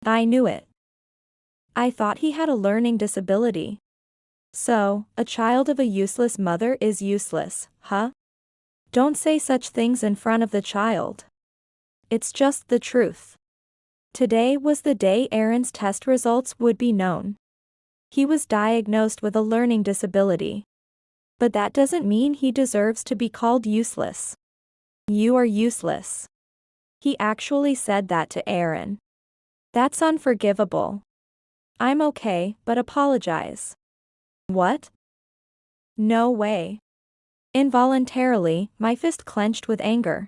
I knew it. I thought he had a learning disability. So, a child of a useless mother is useless, huh? Don't say such things in front of the child. It's just the truth. Today was the day Aaron's test results would be known. He was diagnosed with a learning disability. But that doesn't mean he deserves to be called useless. You are useless. He actually said that to Aaron. That's unforgivable. I'm okay, but apologize. What? No way. Involuntarily, my fist clenched with anger.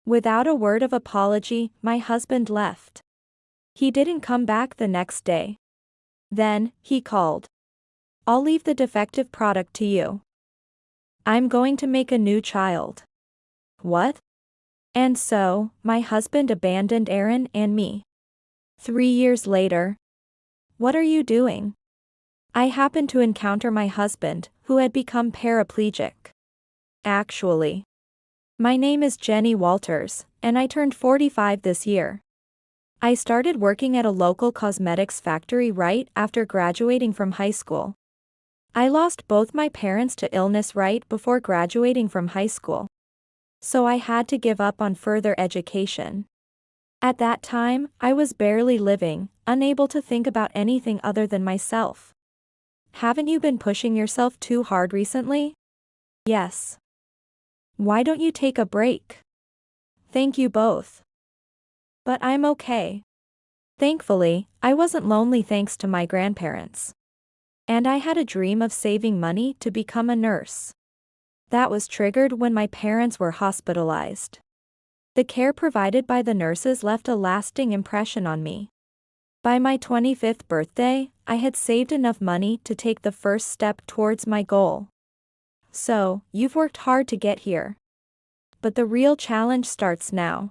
Without a word of apology, my husband left. He didn't come back the next day. Then, he called. I'll leave the defective product to you. I'm going to make a new child. What? And so, my husband abandoned Aaron and me. 3 years later. What are you doing? I happened to encounter my husband, who had become paraplegic. Actually. My name is Jenny Walters, and I turned 45 this year. I started working at a local cosmetics factory right after graduating from high school. I lost both my parents to illness right before graduating from high school. So I had to give up on further education. At that time, I was barely living, unable to think about anything other than myself. Haven't you been pushing yourself too hard recently? Yes. Why don't you take a break? Thank you both. But I'm okay. Thankfully, I wasn't lonely thanks to my grandparents. And I had a dream of saving money to become a nurse. That was triggered when my parents were hospitalized. The care provided by the nurses left a lasting impression on me. By my 25th birthday, I had saved enough money to take the first step towards my goal. So, you've worked hard to get here. But the real challenge starts now.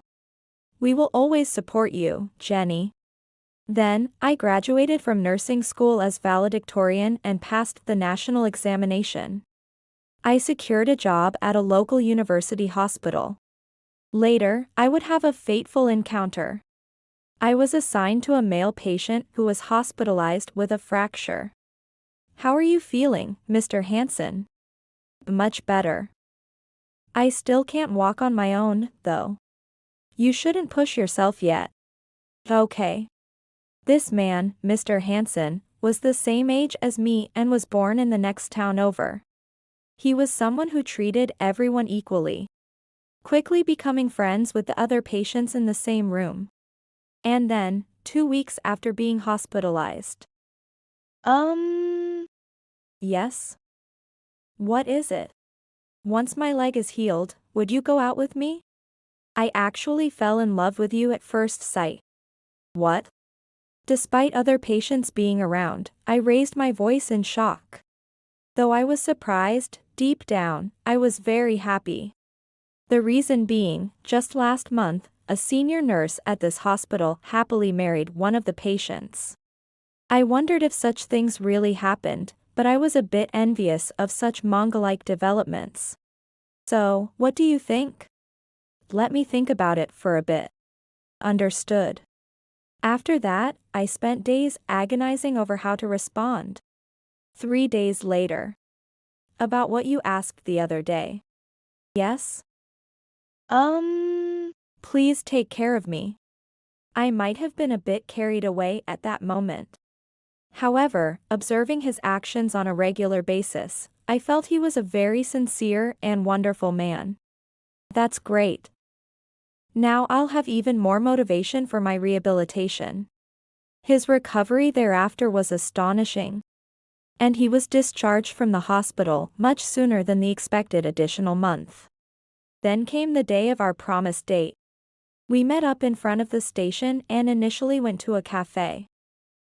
We will always support you, Jenny. Then, I graduated from nursing school as valedictorian and passed the national examination. I secured a job at a local university hospital. Later, I would have a fateful encounter. I was assigned to a male patient who was hospitalized with a fracture. How are you feeling, Mr. Hansen? Much better. I still can't walk on my own, though. You shouldn't push yourself yet. Okay. This man, Mr. Hansen, was the same age as me and was born in the next town over. He was someone who treated everyone equally, quickly becoming friends with the other patients in the same room. And then, 2 weeks after being hospitalized. Yes? What is it? Once my leg is healed, would you go out with me? I actually fell in love with you at first sight. What? Despite other patients being around, I raised my voice in shock. Though I was surprised, deep down, I was very happy. The reason being, just last month, a senior nurse at this hospital happily married one of the patients. I wondered if such things really happened, but I was a bit envious of such manga-like developments. So, what do you think? Let me think about it for a bit. Understood. After that, I spent days agonizing over how to respond. 3 days later. About what you asked the other day. Yes? Please take care of me. I might have been a bit carried away at that moment. However, observing his actions on a regular basis, I felt he was a very sincere and wonderful man. That's great. Now I'll have even more motivation for my rehabilitation. His recovery thereafter was astonishing. And he was discharged from the hospital much sooner than the expected additional month. Then came the day of our promised date. We met up in front of the station and initially went to a cafe.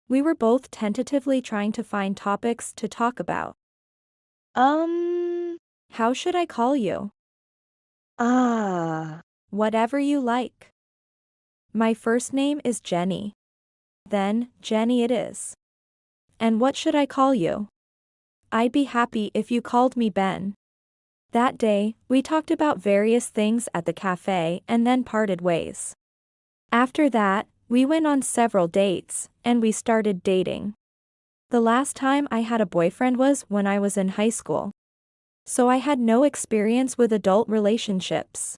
We were both tentatively trying to find topics to talk about. How should I call you? Whatever you like. My first name is Jenny. Then, Jenny it is. And what should I call you? I'd be happy if you called me Ben. That day, we talked about various things at the cafe and then parted ways. After that, We went on several dates, and we started dating. The last time I had a boyfriend was when I was in high school. So I had no experience with adult relationships.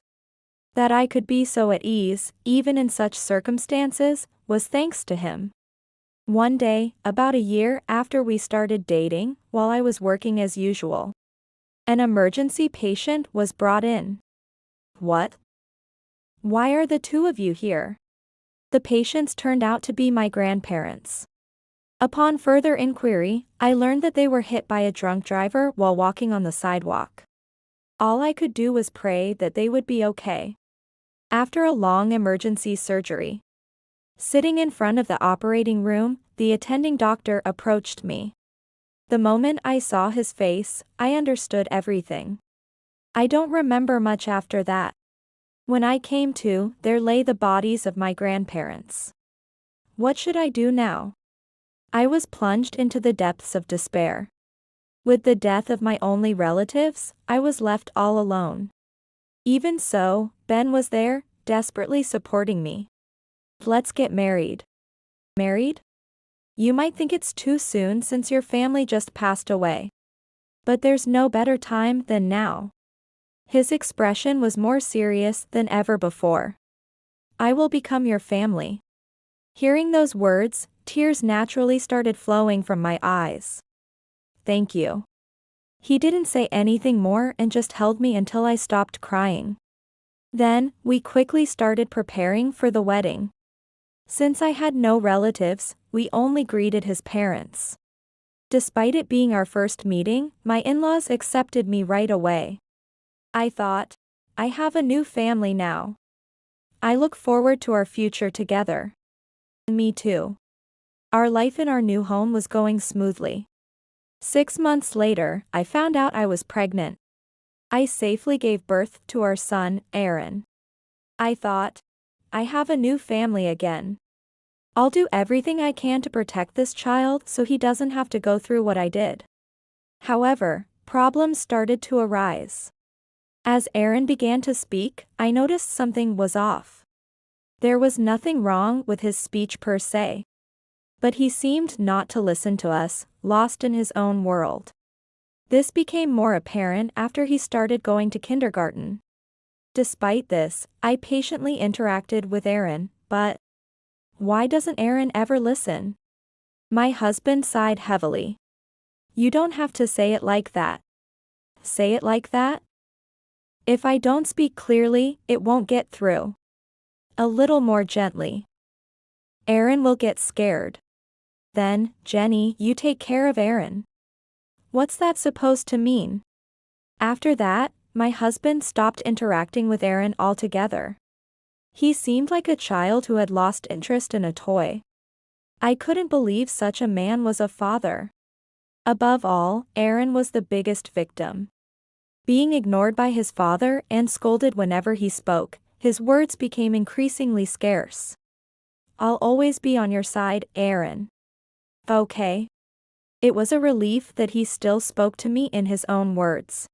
That I could be so at ease, even in such circumstances, was thanks to him. One day, about a year after we started dating, while I was working as usual, an emergency patient was brought in. What? Why are the two of you here? The patients turned out to be my grandparents. Upon further inquiry, I learned that they were hit by a drunk driver while walking on the sidewalk. All I could do was pray that they would be okay. After a long emergency surgery, sitting in front of the operating room, the attending doctor approached me. The moment I saw his face, I understood everything. I don't remember much after that. When I came to, there lay the bodies of my grandparents. What should I do now? I was plunged into the depths of despair. With the death of my only relatives, I was left all alone. Even so, Ben was there, desperately supporting me. Let's get married. Married? You might think it's too soon since your family just passed away. But there's no better time than now. His expression was more serious than ever before. I will become your family. Hearing those words, tears naturally started flowing from my eyes. Thank you. He didn't say anything more and just held me until I stopped crying. Then, we quickly started preparing for the wedding. Since I had no relatives, we only greeted his parents. Despite it being our first meeting, my in-laws accepted me right away. I thought, I have a new family now. I look forward to our future together. Me too. Our life in our new home was going smoothly. 6 months later, I found out I was pregnant. I safely gave birth to our son, Aaron. I thought, I have a new family again. I'll do everything I can to protect this child so he doesn't have to go through what I did. However, problems started to arise. As Aaron began to speak, I noticed something was off. There was nothing wrong with his speech per se. But he seemed not to listen to us, lost in his own world. This became more apparent after he started going to kindergarten. Despite this, I patiently interacted with Aaron, but why doesn't Aaron ever listen? My husband sighed heavily. You don't have to say it like that. Say it like that? If I don't speak clearly, it won't get through. A little more gently. Aaron will get scared. Then, Jenny, you take care of Aaron. What's that supposed to mean? After that, my husband stopped interacting with Aaron altogether. He seemed like a child who had lost interest in a toy. I couldn't believe such a man was a father. Above all, Aaron was the biggest victim. Being ignored by his father and scolded whenever he spoke, his words became increasingly scarce. I'll always be on your side, Aaron. Okay. It was a relief that he still spoke to me in his own words.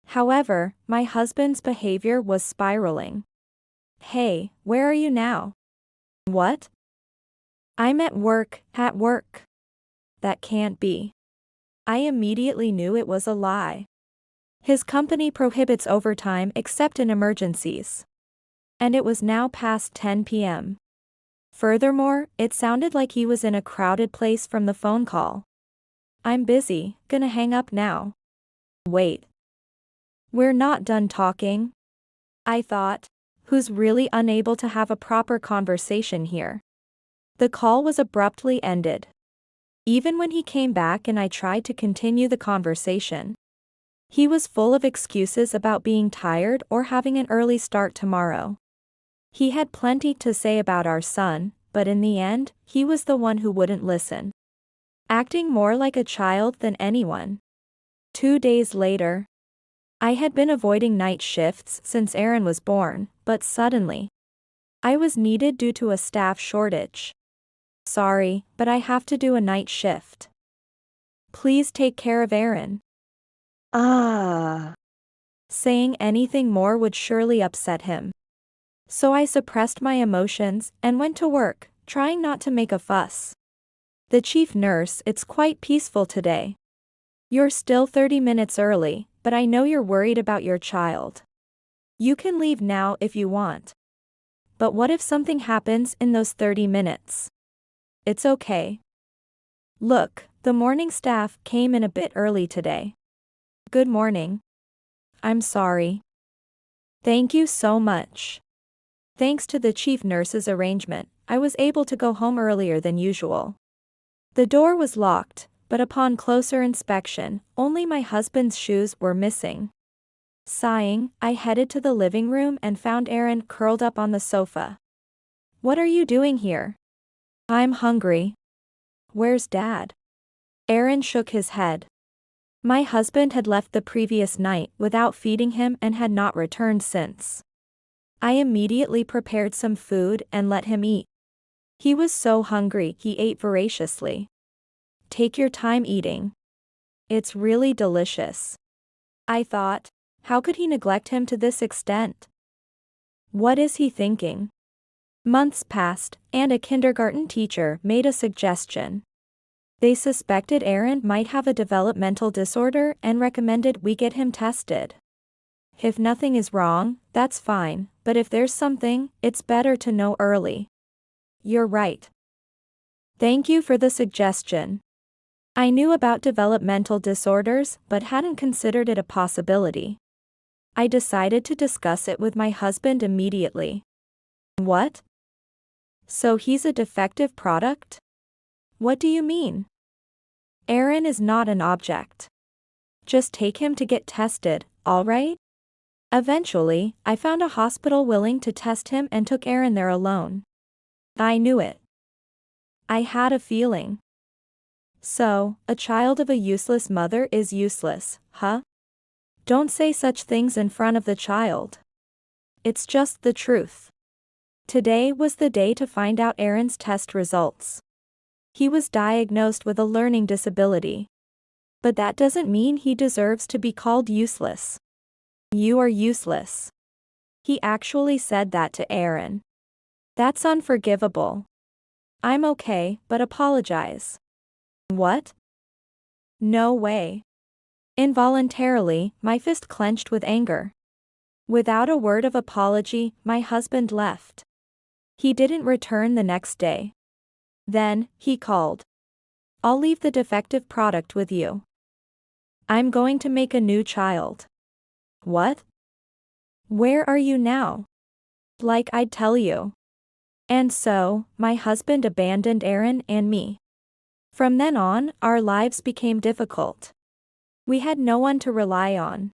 However, my husband's behavior was spiraling. Hey, where are you now? What? I'm at work, at work. That can't be. I immediately knew it was a lie. His company prohibits overtime except in emergencies. And it was now past 10 p.m. Furthermore, it sounded like he was in a crowded place from the phone call. I'm busy, gonna hang up now. Wait. We're not done talking. I thought, who's really unable to have a proper conversation here? The call was abruptly ended. Even when he came back and I tried to continue the conversation, he was full of excuses about being tired or having an early start tomorrow. He had plenty to say about our son, but in the end, he was the one who wouldn't listen. Acting more like a child than anyone. 2 days later, I had been avoiding night shifts since Aaron was born, but suddenly, I was needed due to a staff shortage. Sorry, but I have to do a night shift. Please take care of Aaron. Saying anything more would surely upset him. So I suppressed my emotions and went to work, trying not to make a fuss. The chief nurse, it's quite peaceful today. You're still 30 minutes early, but I know you're worried about your child. You can leave now if you want. But what if something happens in those 30 minutes? It's okay. Look, the morning staff came in a bit early today. Good morning. I'm sorry. Thank you so much. Thanks to the chief nurse's arrangement, I was able to go home earlier than usual. The door was locked, but upon closer inspection, only my husband's shoes were missing. Sighing, I headed to the living room and found Aaron curled up on the sofa. What are you doing here? I'm hungry. Where's Dad? Aaron shook his head. My husband had left the previous night without feeding him and had not returned since. I immediately prepared some food and let him eat. He was so hungry he ate voraciously. Take your time eating. It's really delicious. I thought, how could he neglect him to this extent? What is he thinking? Months passed, and a kindergarten teacher made a suggestion. They suspected Aaron might have a developmental disorder and recommended we get him tested. If nothing is wrong, that's fine, but if there's something, it's better to know early. You're right. Thank you for the suggestion. I knew about developmental disorders but hadn't considered it a possibility. I decided to discuss it with my husband immediately. What? So he's a defective product? What do you mean? Aaron is not an object. Just take him to get tested, all right? Eventually, I found a hospital willing to test him and took Aaron there alone. I knew it. I had a feeling. So, a child of a useless mother is useless, huh? Don't say such things in front of the child. It's just the truth. Today was the day to find out Aaron's test results. He was diagnosed with a learning disability. But that doesn't mean he deserves to be called useless. You are useless. He actually said that to Aaron. That's unforgivable. I'm okay, but apologize. What? No way. Involuntarily, my fist clenched with anger. Without a word of apology, my husband left. He didn't return the next day. Then, he called. I'll leave the defective product with you. I'm going to make a new child. What? Where are you now? Like I'd tell you. And so, my husband abandoned Aaron and me. From then on, our lives became difficult. We had no one to rely on.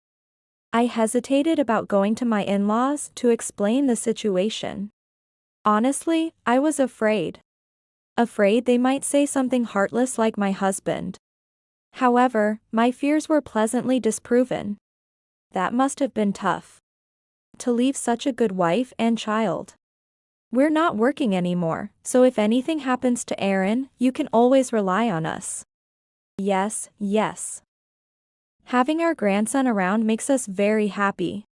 I hesitated about going to my in-laws to explain the situation. Honestly, I was afraid. Afraid they might say something heartless like my husband. However, my fears were pleasantly disproven. That must have been tough. To leave such a good wife and child. We're not working anymore, so if anything happens to Aaron, you can always rely on us. Yes, yes. Having our grandson around makes us very happy.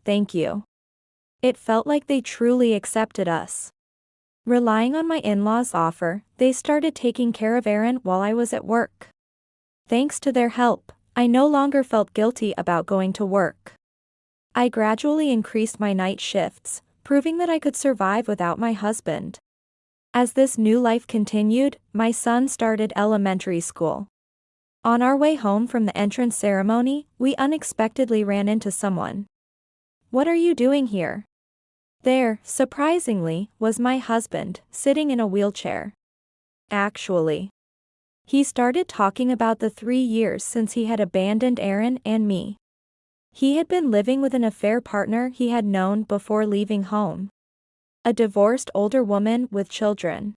Thank you. It felt like they truly accepted us. Relying on my in-laws' offer, they started taking care of Aaron while I was at work. Thanks to their help, I no longer felt guilty about going to work. I gradually increased my night shifts, proving that I could survive without my husband. As this new life continued, my son started elementary school. On our way home from the entrance ceremony, we unexpectedly ran into someone. What are you doing here? There, surprisingly, was my husband, sitting in a wheelchair. Actually, he started talking about the 3 years since he had abandoned Aaron and me. He had been living with an affair partner he had known before leaving home. A divorced older woman with children.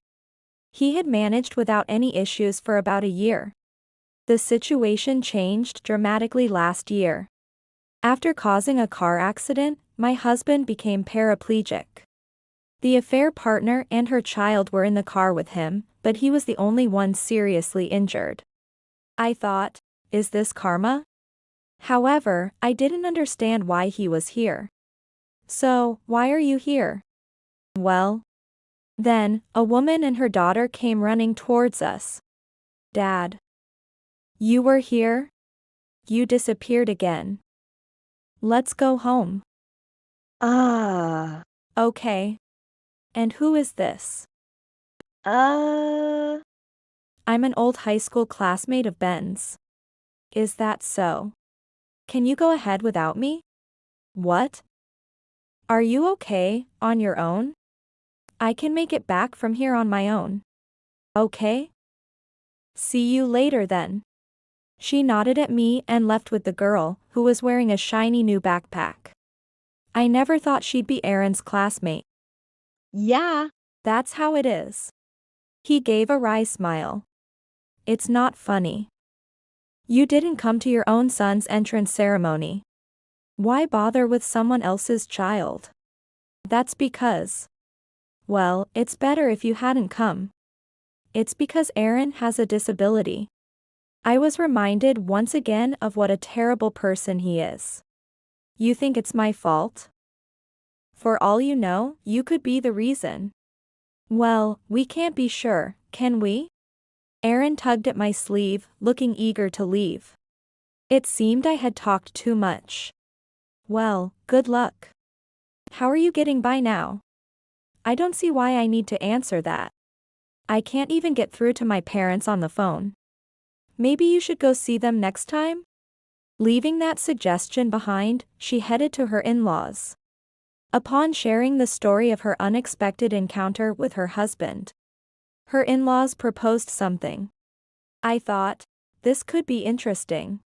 He had managed without any issues for about a year. The situation changed dramatically last year. After causing a car accident, my husband became paraplegic. The affair partner and her child were in the car with him, but he was the only one seriously injured. I thought, is this karma? However, I didn't understand why he was here. So, why are you here? Well, then, a woman and her daughter came running towards us. Dad. You were here? You disappeared again. Let's go home. Ah. Okay. And who is this? Uh. I'm an old high school classmate of Ben's. Is that so? Can you go ahead without me? What? Are you okay, on your own? I can make it back from here on my own. Okay? See you later then. She nodded at me and left with the girl, who was wearing a shiny new backpack. I never thought she'd be Aaron's classmate. Yeah. That's how it is. He gave a wry smile. It's not funny. You didn't come to your own son's entrance ceremony. Why bother with someone else's child? That's because. Well, it's better if you hadn't come. It's because Aaron has a disability. I was reminded once again of what a terrible person he is. You think it's my fault? For all you know, you could be the reason. Well, we can't be sure, can we? Aaron tugged at my sleeve, looking eager to leave. It seemed I had talked too much. Well, good luck. How are you getting by now? I don't see why I need to answer that. I can't even get through to my parents on the phone. Maybe you should go see them next time? Leaving that suggestion behind, she headed to her in-laws. Upon sharing the story of her unexpected encounter with her husband, her in-laws proposed something. I thought, this could be interesting.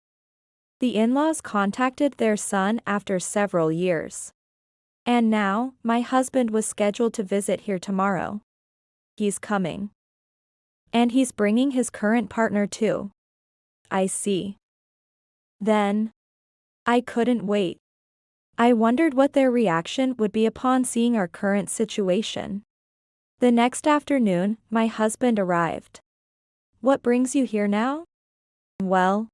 The in-laws contacted their son after several years. And now, my husband was scheduled to visit here tomorrow. He's coming. And he's bringing his current partner too. I see. Then, I couldn't wait. I wondered what their reaction would be upon seeing our current situation. The next afternoon, my husband arrived. What brings you here now? Well.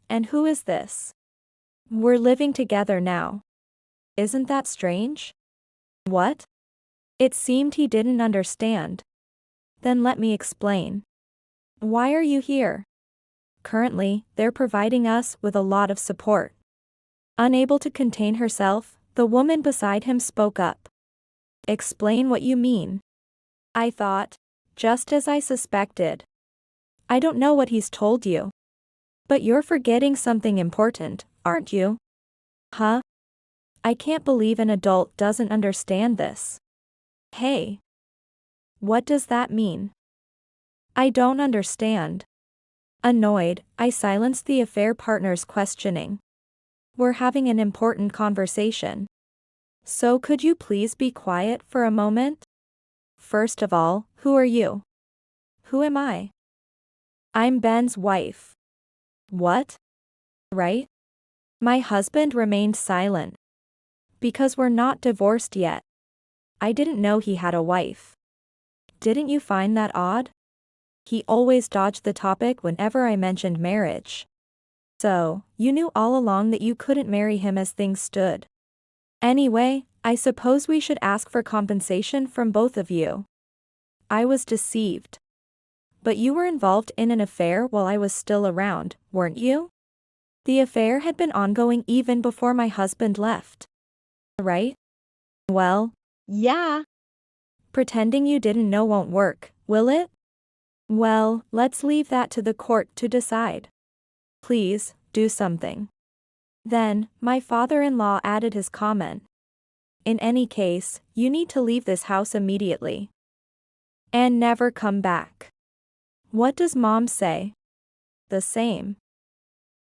And who is this? We're living together now. Isn't that strange? What? It seemed he didn't understand. Then let me explain. Why are you here? Currently, they're providing us with a lot of support. Unable to contain herself, the woman beside him spoke up. Explain what you mean. I thought, just as I suspected. I don't know what he's told you. But you're forgetting something important, aren't you? Huh? I can't believe an adult doesn't understand this. Hey. What does that mean? I don't understand. Annoyed, I silenced the affair partner's questioning. We're having an important conversation. So could you please be quiet for a moment? First of all, who are you? Who am I? I'm Ben's wife. What? Right? My husband remained silent. Because we're not divorced yet. I didn't know he had a wife. Didn't you find that odd? He always dodged the topic whenever I mentioned marriage. So, you knew all along that you couldn't marry him as things stood. Anyway, I suppose we should ask for compensation from both of you. I was deceived. But you were involved in an affair while I was still around, weren't you? The affair had been ongoing even before my husband left. Right? Well, Yeah. pretending you didn't know won't work, will it? Well, let's leave that to the court to decide. Please, do something. Then, my father-in-law added his comment. In any case, you need to leave this house immediately. And never come back. What does Mom say? The same.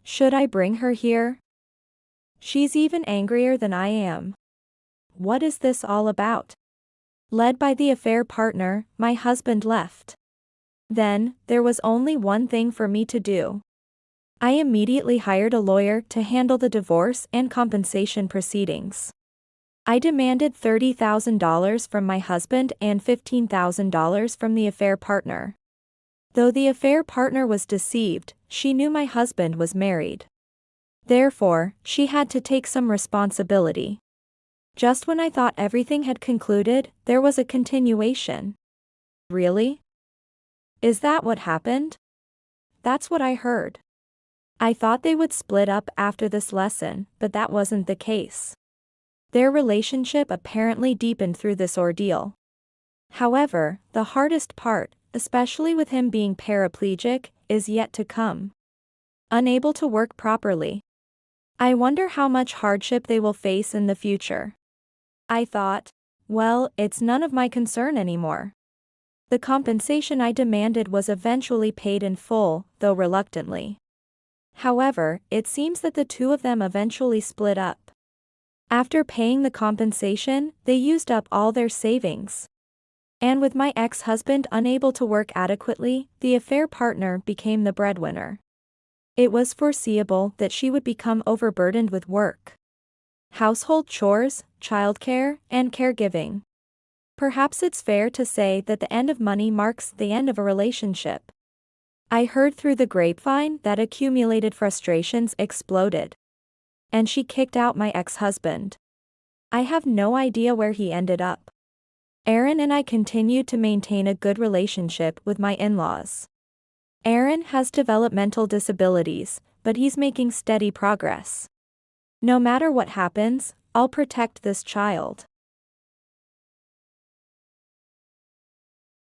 Should I bring her here? She's even angrier than I am. What is this all about? Led by the affair partner, my husband left. Then, there was only one thing for me to do. I immediately hired a lawyer to handle the divorce and compensation proceedings. I demanded $30,000 from my husband and $15,000 from the affair partner. Though the affair partner was deceived, she knew my husband was married. Therefore, she had to take some responsibility. Just when I thought everything had concluded, there was a continuation. Really? Is that what happened? That's what I heard. I thought they would split up after this lesson, but that wasn't the case. Their relationship apparently deepened through this ordeal. However, the hardest part, especially with him being paraplegic, is yet to come. Unable to work properly. I wonder how much hardship they will face in the future. I thought, well, it's none of my concern anymore. The compensation I demanded was eventually paid in full, though reluctantly. However, it seems that the two of them eventually split up. After paying the compensation, they used up all their savings. And with my ex-husband unable to work adequately, the affair partner became the breadwinner. It was foreseeable that she would become overburdened with work. Household chores, childcare, and caregiving. Perhaps it's fair to say that the end of money marks the end of a relationship. I heard through the grapevine that accumulated frustrations exploded. And she kicked out my ex-husband. I have no idea where he ended up. Aaron and I continued to maintain a good relationship with my in-laws. Aaron has developmental disabilities, but he's making steady progress. No matter what happens, I'll protect this child.